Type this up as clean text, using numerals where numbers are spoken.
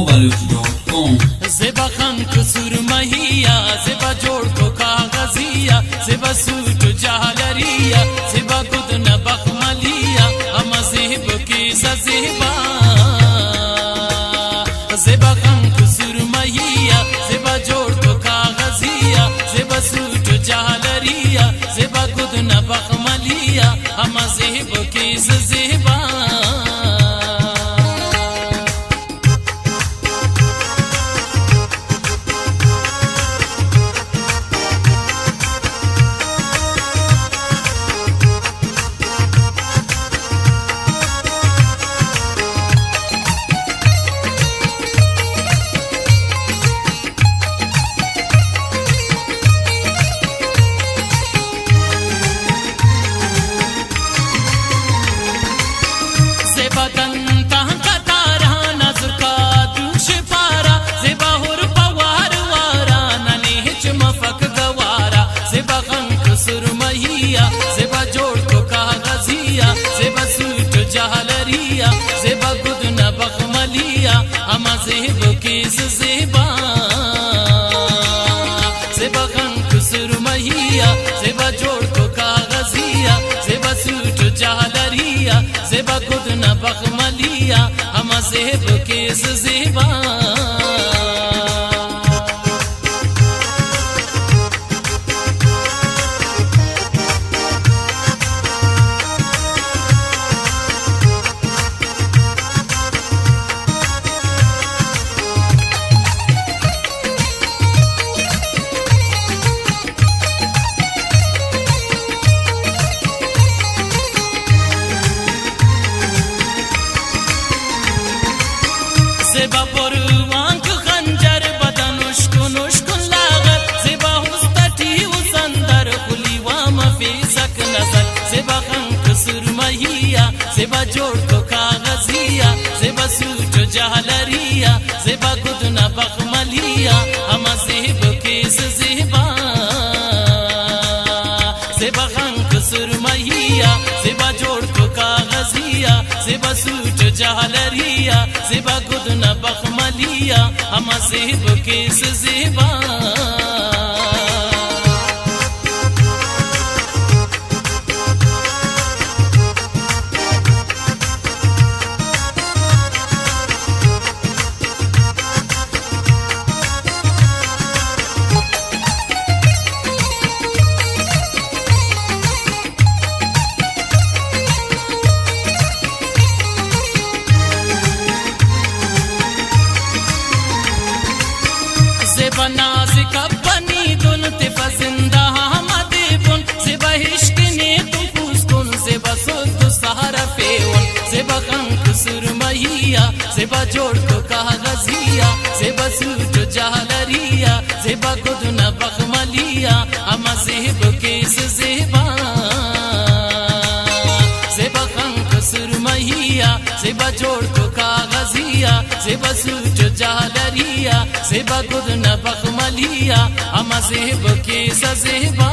mobiles.com Zeba खंक सुरमहिया Zeba जोड़ को कागजिया Zeba suit जालरिया Zeba गुदन बखमलिया हम ज़ेब की सज़ेबा ज़ेबा खंक सुरमहिया ज़ेबा जोड़ को कागजिया ज़ेबा सूट जालरिया ज़ेबा गुदन बखमलिया हम ज़ेब की सज़ेबा ज़ेबा जोड़ को कागजिया ज़ेबा सूट जालरिया ज़ेबा गुदन बखमलिया हम ज़ेब की ज़ेबा ज़ेबा खंक सुरमहिया ज़ेबा जोड़ को कागजिया ज़ेबा सूट जालरिया ज़ेबा गुदन बखमलिया हम ज़ेब की ज़ेबा ज़ेबा पुरवांक खंजर बदनुश कुनुश कुन लागत ज़ेबा हुस्तटी उसंदर खुलीवा मफीसक नजर ज़ेबा खंक सुरमहिया ज़ेबा जोड़ को कागजिया ज़ेबा सूट जालरिया ज़ेबा गुदन बखमलिया हम ज़ेब की ज़ेबा ज़ेबा खंक सुरमहिया ज़ेबा जोड़ को कागजिया ज़ेबा सूट जालरिया ज़ेबा गुदन बखमलिया हम ज़ेब की ज़ेबा ज़ेबा नाज़िक बनी दुन तिफ़ा ज़िंदा हमदेबुन ज़ेबा इश्क ने तुम पुस्कुन ज़ेबा सुद सहारा फेवन ज़ेबा खंक सुरमहिया ज़ेबा जोड़ को कागजिया ज़ेबा सूट जालरिया ज़ेबा गुदन बखमलिया हम ज़ेब की ज़ेबा ज़ेबा खंक सुरमहिया ज़ेबा जोड़ को कागजिया ज़ेबा सूट जालरिया ज़ेबा गुदन बखमलिया हम ज़ेब की ज़ेबा